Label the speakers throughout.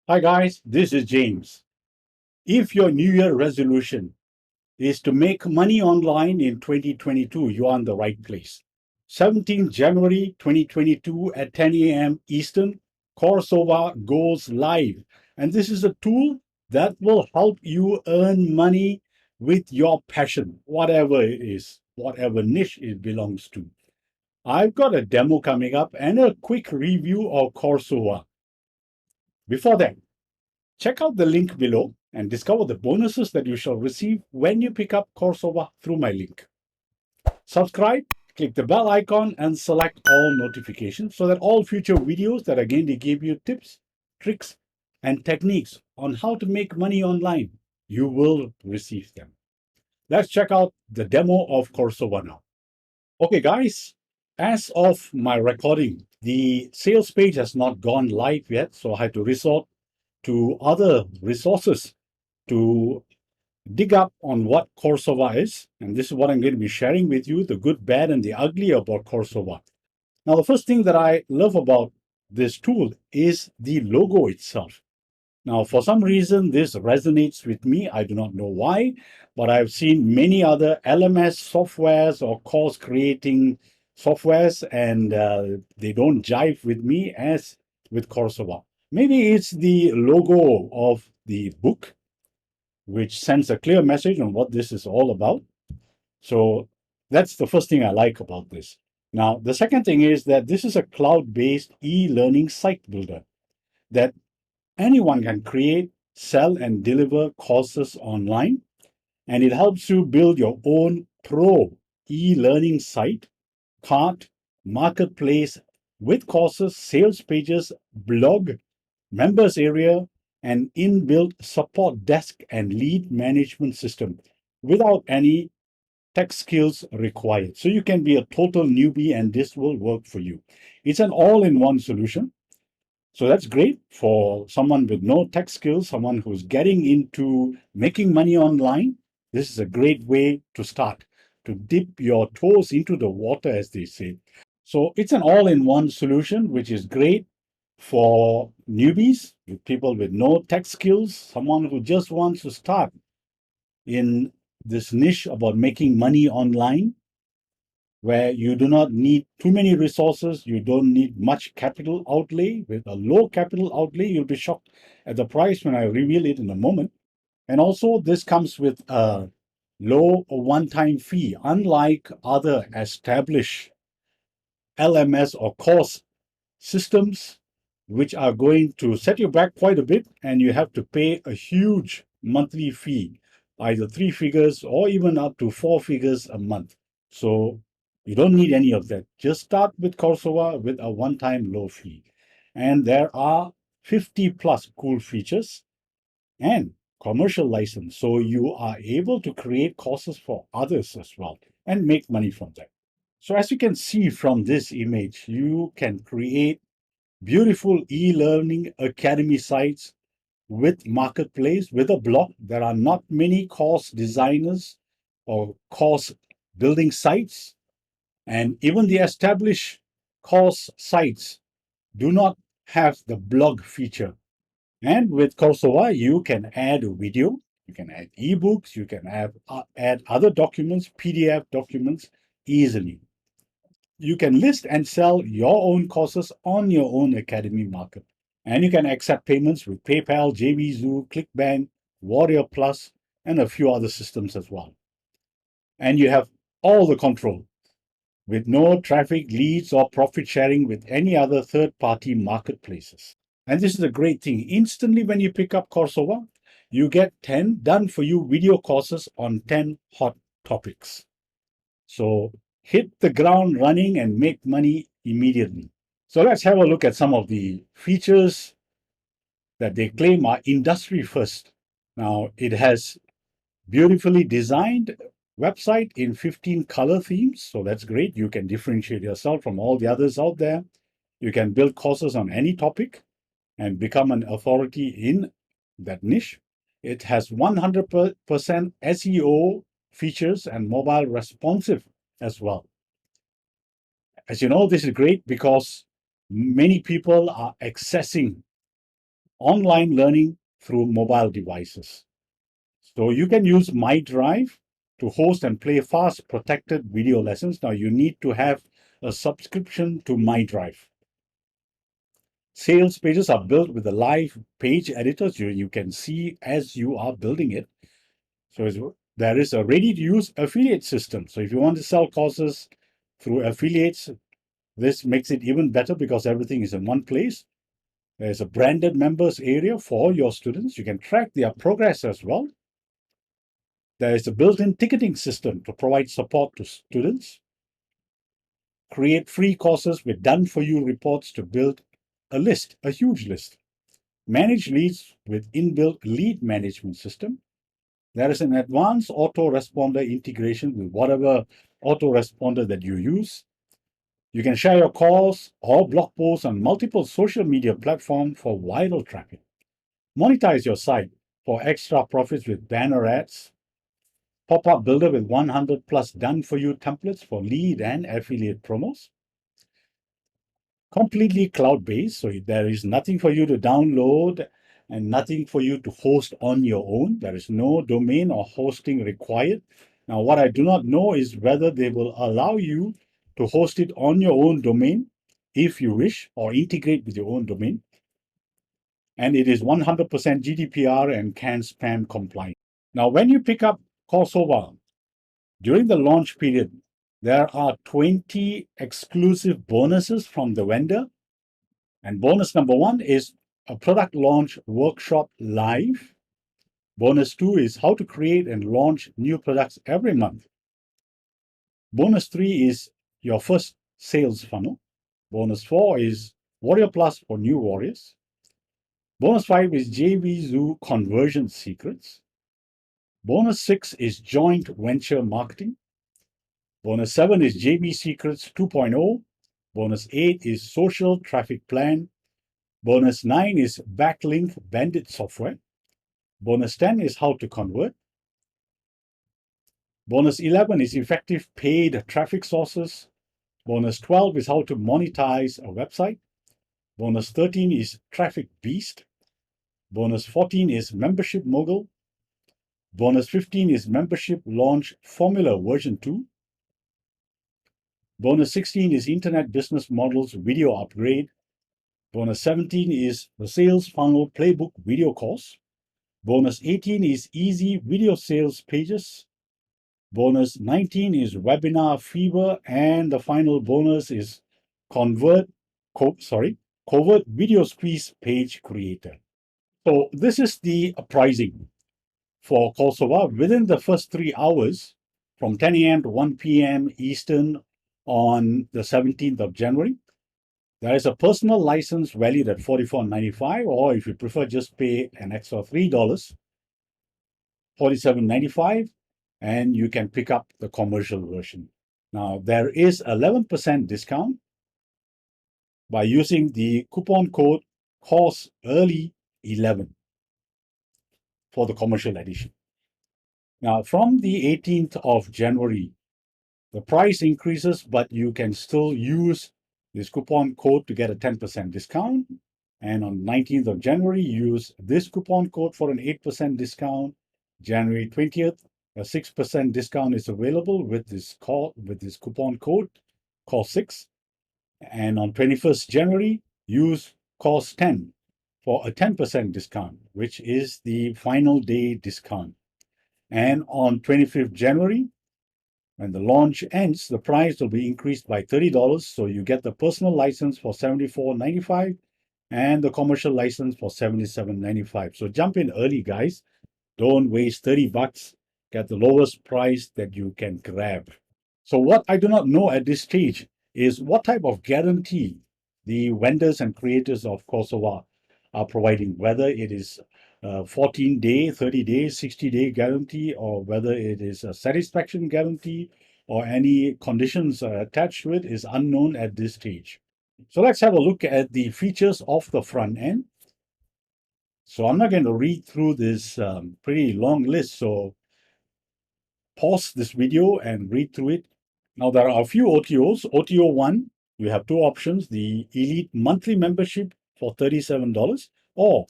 Speaker 1: Hi guys, this is James. If your New Year resolution is to make money online in 2022, you are in the right place. 17th January 2022 at 10 a.m. Eastern, Coursova goes live. And this is a tool that will help you earn money with your passion, whatever it is, whatever niche it belongs to. I've got a demo coming up and a quick review of Coursova. Before that, check out the link below and discover the bonuses that you shall receive when you pick up Coursova through my link. Subscribe, click the bell icon, and select all notifications so that all future videos that are going to give you tips, tricks, and techniques on how to make money online, you will receive them. Let's check out the demo of Coursova now. Okay, guys, as of my recording, the sales page has not gone live yet, so I had to resort to other resources to dig up on what Coursova is. And this is what I'm going to be sharing with you, the good, bad, and the ugly about Coursova. Now, the first thing that I love about this tool is the logo itself. Now, for some reason, this resonates with me. I do not know why, but I've seen many other LMS softwares or course creating softwares, and they don't jive with me as with Coursova. Maybe it's the logo of the book, which sends a clear message on what this is all about. So that's the first thing I like about this. Now, the second thing is that this is a cloud-based e-learning site builder that anyone can create, sell, and deliver courses online. And it helps you build your own pro e-learning site, cart, marketplace with courses, sales pages, blog, members area, and inbuilt support desk and lead management system without any tech skills required. So you can be a total newbie and this will work for you. It's an all-in-one solution. So that's great for someone with no tech skills, someone who's getting into making money online. This is a great way to start, to dip your toes into the water, as they say. So it's an all-in-one solution, which is great for newbies, with people with no tech skills, someone who just wants to start in this niche about making money online, where you do not need too many resources, you don't need much capital outlay. With a low capital outlay, you'll be shocked at the price when I reveal it in a moment. And also, this comes with a low one-time fee, unlike other established LMS or course systems, which are going to set you back quite a bit, and you have to pay a huge monthly fee, either three figures or even up to four figures a month. So you don't need any of that. Just start with Coursova with a one-time low fee. And there are 50 plus cool features and commercial license. So you are able to create courses for others as well and make money from that. So as you can see from this image, you can create beautiful e-learning academy sites with marketplace, with a blog. There are not many course designers or course building sites, and even the established course sites do not have the blog feature. And with Coursova, you can add video, you can add ebooks, you can add other documents, PDF documents easily. You can list and sell your own courses on your own academy market. And you can accept payments with PayPal, JVZoo, ClickBank, Warrior Plus, and a few other systems as well. And you have all the control with no traffic leads or profit sharing with any other third-party marketplaces. And this is a great thing. Instantly, when you pick up Coursova, you get 10 done for you video courses on 10 hot topics. So hit the ground running and make money immediately. So let's have a look at some of the features that they claim are industry first. Now, it has beautifully designed website in 15 color themes. So that's great. You can differentiate yourself from all the others out there. You can build courses on any topic and become an authority in that niche. It has 100% SEO features and mobile responsive as well. As you know, this is great because many people are accessing online learning through mobile devices. So you can use My Drive to host and play fast protected video lessons. Now you need to have a subscription to My Drive. Sales pages are built with a live page editor. So you can see as you are building it. So there is a ready-to-use affiliate system. So if you want to sell courses through affiliates, this makes it even better because everything is in one place. There's a branded members area for your students. You can track their progress as well. There is a built-in ticketing system to provide support to students. Create free courses with done-for-you reports to build a list, a huge list. Manage leads with inbuilt lead management system. There is an advanced autoresponder integration with whatever autoresponder that you use. You can share your course or blog posts on multiple social media platforms for viral traffic. Monetize your site for extra profits with banner ads. Pop-up builder with 100 plus done-for-you templates for lead and affiliate promos. Completely cloud-based, so there is nothing for you to download and nothing for you to host on your own. There is no domain or hosting required. Now, what I do not know is whether they will allow you to host it on your own domain if you wish, or integrate with your own domain. And it is 100% GDPR and CAN-SPAM compliant. Now, when you pick up Coursova during the launch period, there are 20 exclusive bonuses from the vendor. And bonus number 1 is a product launch workshop live. Bonus 2 is how to create and launch new products every month. Bonus 3 is your first sales funnel. Bonus 4 is Warrior Plus for new warriors. Bonus 5 is JV Zoo conversion secrets. Bonus 6 is joint venture marketing. Bonus 7 is JV Secrets 2.0. Bonus 8 is social traffic plan. Bonus 9 is backlink bandit software. Bonus 10 is how to convert. Bonus 11 is effective paid traffic sources. Bonus 12 is how to monetize a website. Bonus 13 is traffic beast. Bonus 14 is membership mogul. Bonus 15 is membership launch formula version 2. Bonus 16 is internet business models video upgrade. Bonus 17 is the sales funnel playbook video course. Bonus 18 is easy video sales pages. Bonus 19 is webinar fever. And the final bonus is covert video squeeze page creator. So this is the pricing for Coursova within the first 3 hours from 10 a.m. to 1 p.m. Eastern on the 17th of January. There is a personal license valued at $44.95, or if you prefer, just pay an extra $3, $47.95, and you can pick up the commercial version. Now, there is 11% discount by using the coupon code COURSEARLY11 for the commercial edition. Now, from the 18th of January, the price increases, but you can still use this coupon code to get a 10% discount. And on 19th of January, use this coupon code for an 8% discount. January 20th, a 6% discount is available with this coupon code, COURSE6. And on 21st January, use COURSE10 for a 10% discount, which is the final day discount. And on 25th January, when the launch ends, the price will be increased by $30. So you get the personal license for $74.95 and the commercial license for $77.95. So jump in early, guys. Don't waste $30. Get the lowest price that you can grab. So what I do not know at this stage is what type of guarantee the vendors and creators of Coursova are providing, whether it is 14-day, 30-day, 60-day guarantee, or whether it is a satisfaction guarantee or any conditions attached to it is unknown at this stage. So let's have a look at the features of the front end. So I'm not going to read through this pretty long list, so pause this video and read through it. Now there are a few OTOs. OTO 1, you have two options, the Elite monthly membership for $37 or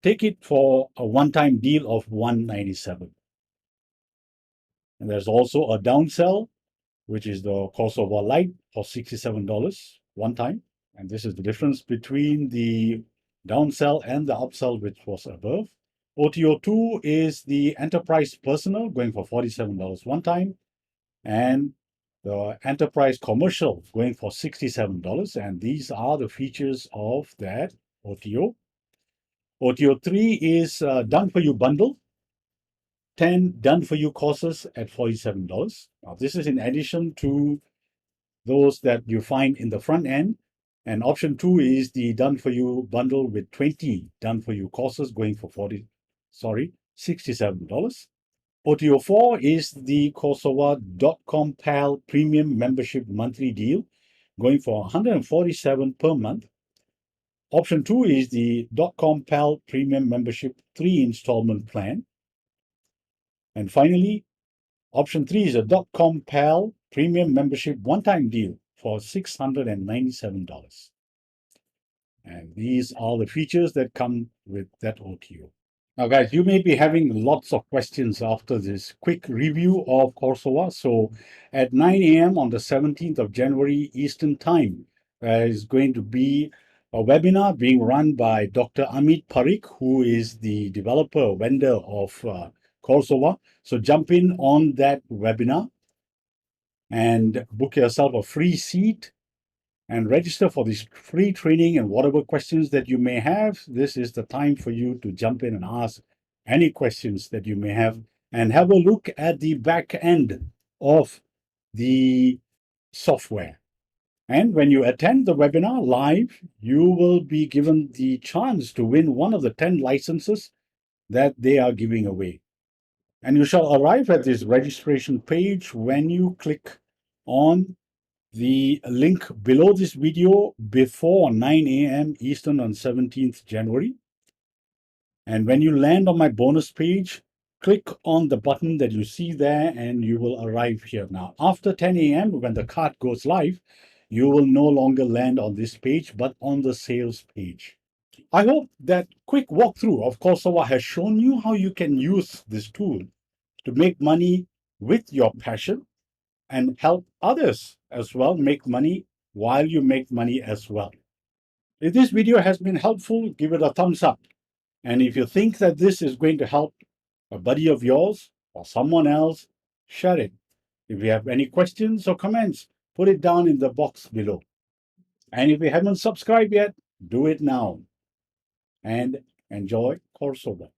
Speaker 1: take it for a one-time deal of $197. And there's also a downsell, which is the Coursova Lite for $67 one time. And this is the difference between the downsell and the upsell, which was above. OTO 2 is the Enterprise Personal going for $47 one time. And the Enterprise Commercial going for $67. And these are the features of that OTO. OTO 3 is Done For You Bundle. 10 done-for-you courses at $47. Now, this is in addition to those that you find in the front end. And option 2 is the done-for-you bundle with 20 done-for-you courses going for $67. OTO 4 is the Coursova.com Pal Premium Membership Monthly Deal going for $147 per month. Option 2 is the .com Pal Premium Membership 3 installment plan. And finally, option 3 is a .com Pal Premium Membership one-time deal for $697. And these are the features that come with that OTO. Now, guys, you may be having lots of questions after this quick review of Coursova. So at 9 a.m. on the 17th of January Eastern Time, there is going to be a webinar being run by Dr. Amit Pareek, who is the developer, vendor of Coursova. So jump in on that webinar and book yourself a free seat and register for this free training. And whatever questions that you may have, this is the time for you to jump in and ask any questions that you may have and have a look at the back end of the software. And when you attend the webinar live, you will be given the chance to win one of the 10 licenses that they are giving away. And you shall arrive at this registration page when you click on the link below this video before 9 a.m. Eastern on 17th January. And when you land on my bonus page, click on the button that you see there and you will arrive here. Now, after 10 a.m., when the cart goes live, you will no longer land on this page, but on the sales page. I hope that quick walkthrough of Coursova has shown you how you can use this tool to make money with your passion and help others as well make money while you make money as well. If this video has been helpful, give it a thumbs up. And if you think that this is going to help a buddy of yours or someone else, share it. If you have any questions or comments, put it down in the box below. And if you haven't subscribed yet, do it now. And enjoy Coursova.